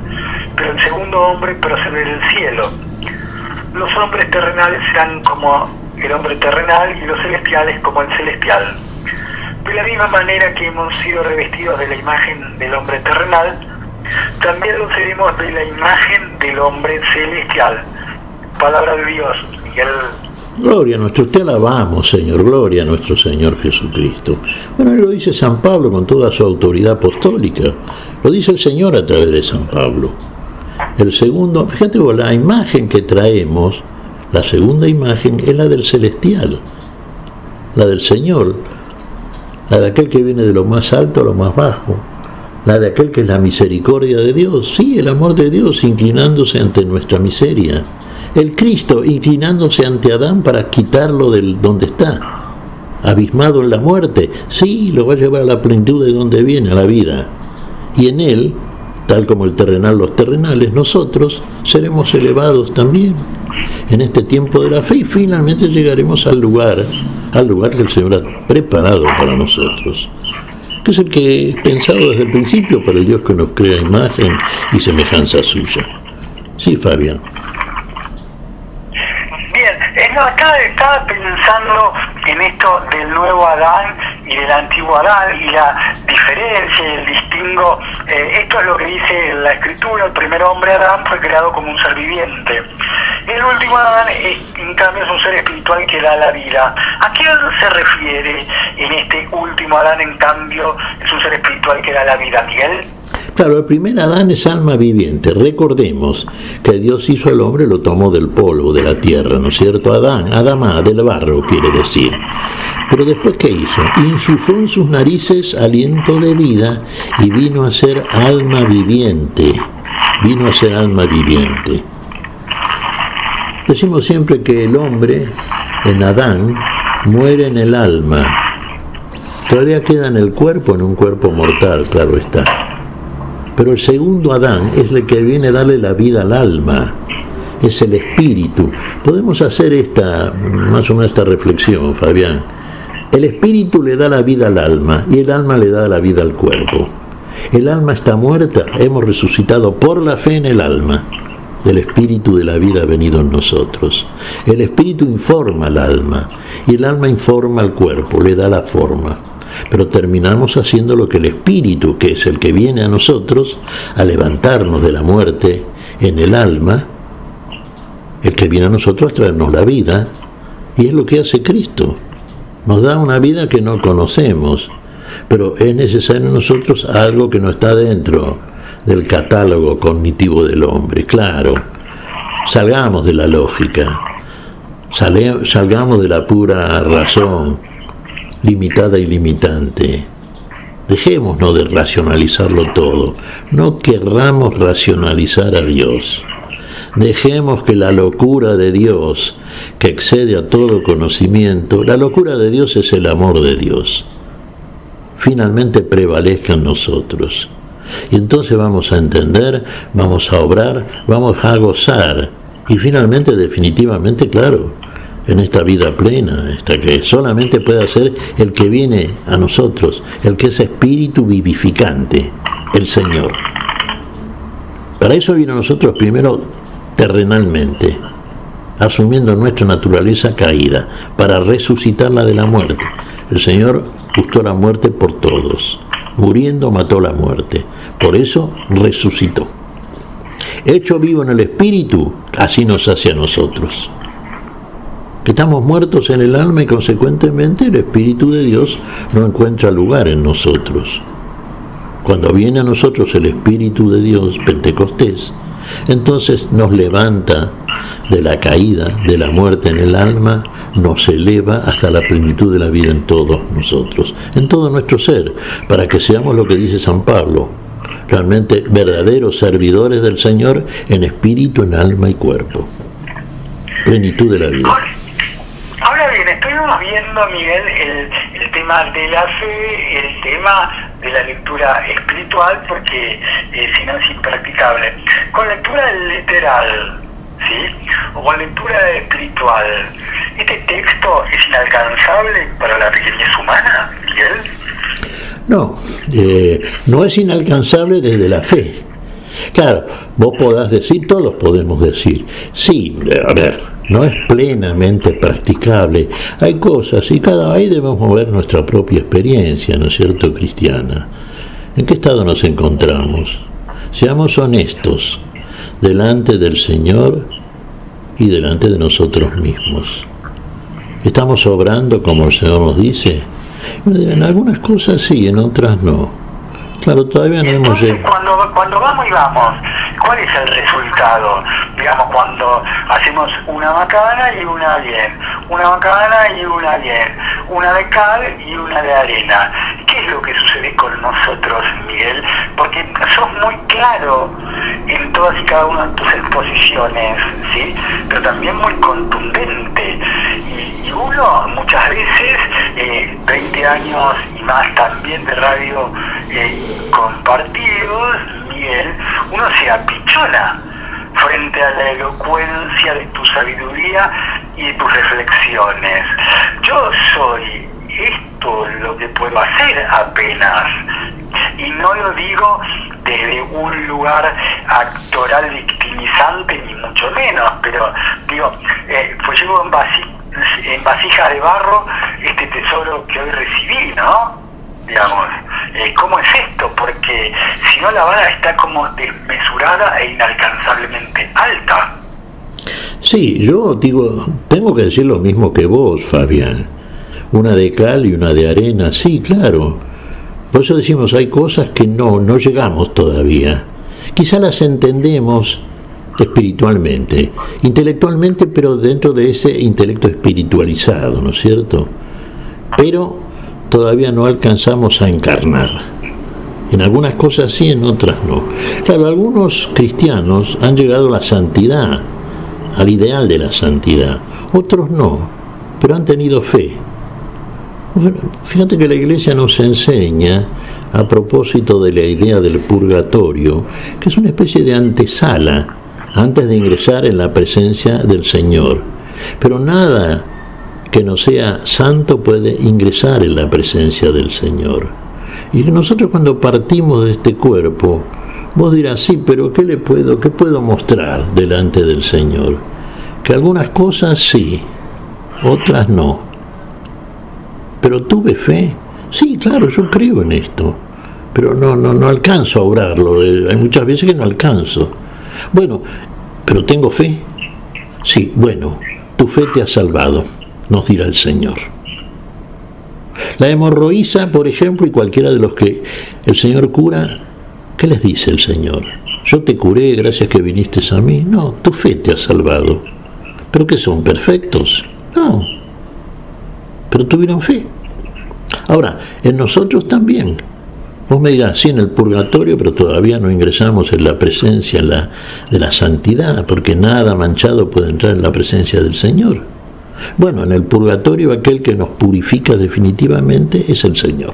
pero el segundo hombre procede del cielo. Los hombres terrenales serán como el hombre terrenal y los celestiales como el celestial. De la misma manera que hemos sido revestidos de la imagen del hombre terrenal, también lo seremos de la imagen del hombre celestial. Palabra de Dios. Miguel. Gloria a nuestro, te alabamos, Señor, gloria a nuestro Señor Jesucristo. Bueno, lo dice San Pablo con toda su autoridad apostólica, lo dice el Señor a través de San Pablo. El segundo, fíjate vos, la imagen que traemos, la segunda imagen es la del celestial, la del Señor, la de aquel que viene de lo más alto a lo más bajo, la de aquel que es la misericordia de Dios, sí, el amor de Dios inclinándose ante nuestra miseria. El Cristo inclinándose ante Adán para quitarlo del donde está, abismado en la muerte, sí, lo va a llevar a la plenitud de donde viene, a la vida. Y en él, tal como el terrenal los terrenales, nosotros seremos elevados también en este tiempo de la fe y finalmente llegaremos al lugar que el Señor ha preparado para nosotros, que es el que es pensado desde el principio para el Dios que nos crea imagen y semejanza suya. Sí, Fabián. Estaba pensando en esto del nuevo Adán y del antiguo Adán y la diferencia y el distingo. Esto es lo que dice la Escritura. El primer hombre, Adán, fue creado como un ser viviente. El último Adán, en cambio, es un ser espiritual que da la vida. ¿A qué se refiere en este último Adán, en cambio, es un ser espiritual que da la vida, Miguel? Claro, el primer Adán es alma viviente. Recordemos que Dios hizo al hombre, lo tomó del polvo, de la tierra, ¿no es cierto? Adamá, del barro, quiere decir. Pero después, ¿qué hizo? Insufló en sus narices aliento de vida y vino a ser alma viviente. Vino a ser alma viviente. Decimos siempre que el hombre, en Adán, muere en el alma. Todavía queda en el cuerpo, en un cuerpo mortal, claro está. Pero el segundo Adán es el que viene a darle la vida al alma, es el espíritu. Podemos hacer más o menos esta reflexión, Fabián. El espíritu le da la vida al alma y el alma le da la vida al cuerpo. El alma está muerta, hemos resucitado por la fe en el alma. El espíritu de la vida ha venido en nosotros. El espíritu informa al alma y el alma informa al cuerpo, le da la forma. Pero terminamos haciendo lo que el espíritu, que es el que viene a nosotros a levantarnos de la muerte en el alma, el que viene a nosotros a traernos la vida, y es lo que hace Cristo. Nos da una vida que no conocemos, pero es necesario en nosotros algo que no está dentro del catálogo cognitivo del hombre. Claro, salgamos de la lógica, salgamos de la pura razón, limitada y limitante. Dejémonos de racionalizarlo todo. No querramos racionalizar a Dios. Dejemos que la locura de Dios, que excede a todo conocimiento, la locura de Dios es el amor de Dios, finalmente prevalezca en nosotros. Y entonces vamos a entender, vamos a obrar, vamos a gozar. Y finalmente, definitivamente, claro, en esta vida plena, esta que solamente puede hacer el que viene a nosotros, el que es espíritu vivificante, el Señor. Para eso viene a nosotros primero terrenalmente, asumiendo nuestra naturaleza caída, para resucitarla de la muerte. El Señor gustó la muerte por todos. Muriendo mató la muerte. Por eso resucitó. Hecho vivo en el espíritu, así nos hace a nosotros. Que estamos muertos en el alma y consecuentemente el Espíritu de Dios no encuentra lugar en nosotros. Cuando viene a nosotros el Espíritu de Dios, Pentecostés, entonces nos levanta de la caída, de la muerte en el alma, nos eleva hasta la plenitud de la vida en todos nosotros, en todo nuestro ser, para que seamos lo que dice San Pablo, realmente verdaderos servidores del Señor en espíritu, en alma y cuerpo. Plenitud de la vida. Ahora bien, estuvimos viendo, Miguel, el tema de la fe, el tema de la lectura espiritual, porque si no es impracticable. Con lectura literal, ¿sí? O con lectura espiritual, ¿este texto es inalcanzable para la pequeñez humana, Miguel? No, no es inalcanzable desde la fe. Claro, vos podás decir, todos podemos decir, sí, a ver, no es plenamente practicable. Hay cosas y cada vez debemos mover nuestra propia experiencia, ¿no es cierto, cristiana? ¿En qué estado nos encontramos? Seamos honestos delante del Señor y delante de nosotros mismos. ¿Estamos obrando como el Señor nos dice? En algunas cosas sí, en otras no. Claro, todavía no hemos llegado. Cuando vamos y vamos, ¿cuál es el resultado? Digamos, cuando hacemos una macana y una bien, una macana y una bien, una de cal y una de arena. ¿Qué es lo que sucede con nosotros, Miguel? Porque sos muy claro en todas y cada una de tus exposiciones, ¿sí? Pero también muy contundente. Y uno, muchas veces, 20 años y más también de radio compartidos, Miguel, uno se apichona frente a la elocuencia de tu sabiduría y de tus reflexiones. Yo soy esto lo que puedo hacer apenas, y no lo digo desde un lugar actoral victimizante ni mucho menos, pero digo, pues llevo en vasijas de barro este tesoro que hoy recibí, ¿no? Digamos, ¿cómo es esto? Porque si no, la vara está como desmesurada e inalcanzablemente alta. Sí, yo digo, tengo que decir lo mismo que vos, Fabián. Una de cal y una de arena, sí, claro. Por eso decimos, hay cosas que no llegamos todavía. Quizá las entendemos espiritualmente, intelectualmente, pero dentro de ese intelecto espiritualizado, ¿no es cierto? Pero todavía no alcanzamos a encarnar. En algunas cosas sí, en otras no. Claro, algunos cristianos han llegado a la santidad, al ideal de la santidad. Otros no, pero han tenido fe. Bueno, fíjate que la Iglesia nos enseña, a propósito de la idea del purgatorio, que es una especie de antesala antes de ingresar en la presencia del Señor. Pero nada que no sea santo puede ingresar en la presencia del Señor. Y nosotros, cuando partimos de este cuerpo, Vos dirás, sí, pero qué puedo mostrar delante del Señor? Que algunas cosas sí, otras no. Pero tuve fe. Sí, claro, yo creo en esto, pero no alcanzo a obrarlo. Hay muchas veces que no alcanzo. Bueno, pero tengo fe. Sí, bueno, tu fe te ha salvado, nos dirá el Señor. La hemorroísa, por ejemplo, y cualquiera de los que el Señor cura, ¿qué les dice el Señor? Yo te curé gracias que viniste a mí. No, tu fe te ha salvado. ¿Pero qué son? ¿Perfectos? No. Pero tuvieron fe. Ahora, en nosotros también. Vos me dirás, sí, en el purgatorio, pero todavía no ingresamos en la presencia de la santidad, porque nada manchado puede entrar en la presencia del Señor. Bueno, en el purgatorio aquel que nos purifica definitivamente es el Señor.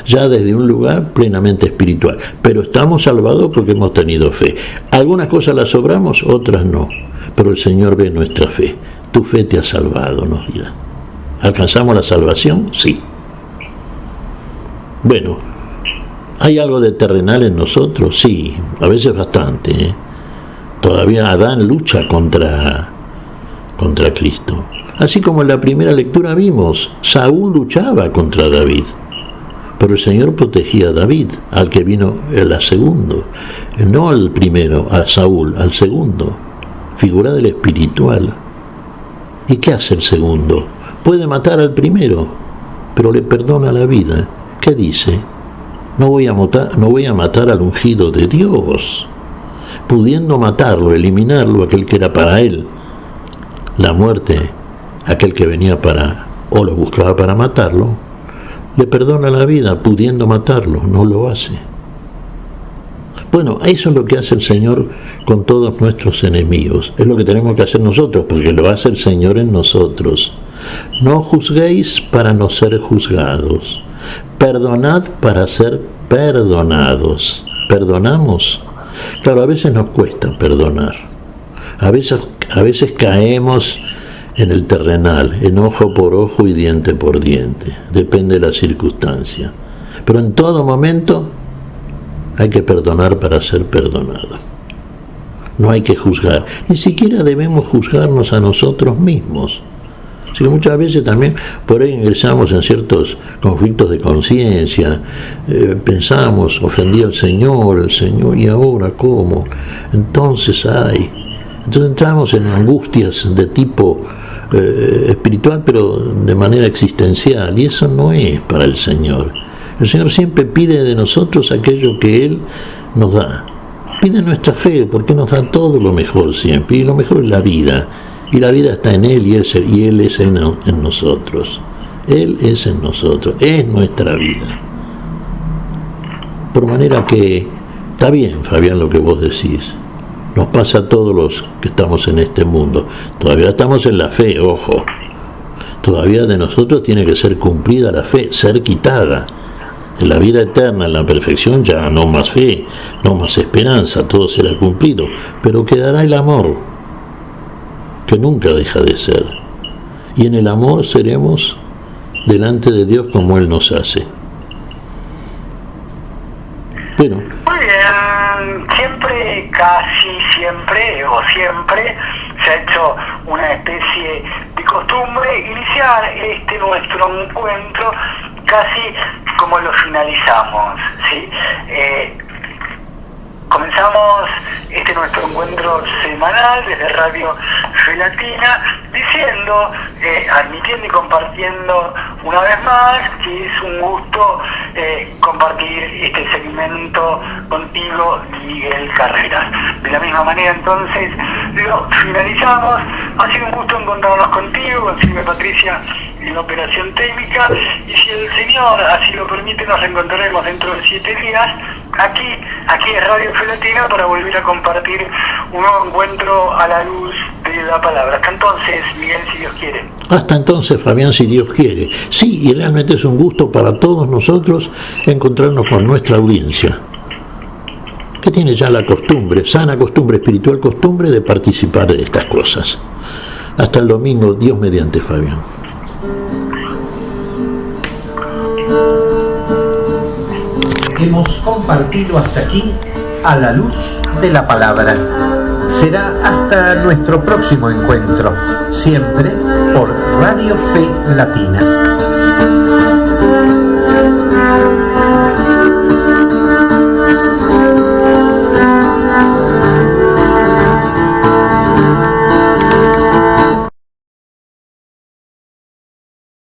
Ya desde un lugar plenamente espiritual. Pero estamos salvados porque hemos tenido fe. Algunas cosas las obramos, otras no. Pero el Señor ve nuestra fe. Tu fe te ha salvado, nos dirá. ¿Alcanzamos la salvación? Sí. Bueno, ¿hay algo de terrenal en nosotros? Sí, a veces bastante. Todavía Adán lucha contra Cristo. Así como en la primera lectura vimos, Saúl luchaba contra David. Pero el Señor protegía a David, al que vino el segundo. No al primero, a Saúl, al segundo. Figura del espiritual. ¿Y qué hace el segundo? Puede matar al primero, pero le perdona la vida. ¿Qué dice? No voy a matar al ungido de Dios. Pudiendo matarlo, eliminarlo, aquel que era para él la muerte, aquel que venía o lo buscaba para matarlo, le perdona la vida, pudiendo matarlo, no lo hace. Bueno, eso es lo que hace el Señor con todos nuestros enemigos. Es lo que tenemos que hacer nosotros, porque lo hace el Señor en nosotros. No juzguéis para no ser juzgados. Perdonad para ser perdonados. ¿Perdonamos? Claro, a veces nos cuesta perdonar. A veces caemos en el terrenal, en ojo por ojo y diente por diente. Depende de la circunstancia. Pero en todo momento hay que perdonar para ser perdonado. No hay que juzgar. Ni siquiera debemos juzgarnos a nosotros mismos. Así que muchas veces también por ahí ingresamos en ciertos conflictos de conciencia, pensamos, ofendí al Señor, ¿y ahora cómo? Entonces entramos en angustias de tipo espiritual, pero de manera existencial, y eso no es para el Señor. El Señor siempre pide de nosotros aquello que Él nos da. Pide nuestra fe, porque nos da todo lo mejor siempre, y lo mejor es la vida. Y la vida está en Él, y Él es en nosotros. Él es en nosotros, es nuestra vida. Por manera que está bien, Fabián, lo que vos decís. Nos pasa a todos los que estamos en este mundo. Todavía estamos en la fe, ojo. Todavía de nosotros tiene que ser cumplida la fe, ser quitada. En la vida eterna, en la perfección, ya no más fe, no más esperanza, todo será cumplido. Pero quedará el amor, que nunca deja de ser. Y en el amor seremos delante de Dios como Él nos hace. Bueno. Muy bien, siempre, casi siempre o siempre se ha hecho una especie de costumbre iniciar nuestro encuentro casi como lo finalizamos, ¿sí? Comenzamos nuestro encuentro semanal desde Radio Fe Latina, diciendo, admitiendo y compartiendo una vez más que es un gusto compartir este segmento contigo, Miguel Carreras. De la misma manera, entonces, lo finalizamos. Ha sido un gusto encontrarnos contigo, con Silvia Patricia en la operación técnica, y si el Señor así lo permite, nos reencontraremos dentro de 7 días aquí en Radio Fe Latina para volver a compartir un nuevo encuentro a la luz de la palabra. Hasta entonces, Miguel, si Dios quiere. Hasta entonces, Fabián, si Dios quiere. Sí, y realmente es un gusto para todos nosotros encontrarnos con nuestra audiencia, que tiene ya la costumbre, sana costumbre, espiritual costumbre de participar de estas cosas. Hasta el domingo, Dios mediante, Fabián. Hemos compartido hasta aquí a la luz de la palabra. Será hasta nuestro próximo encuentro, siempre por Radio Fe Latina.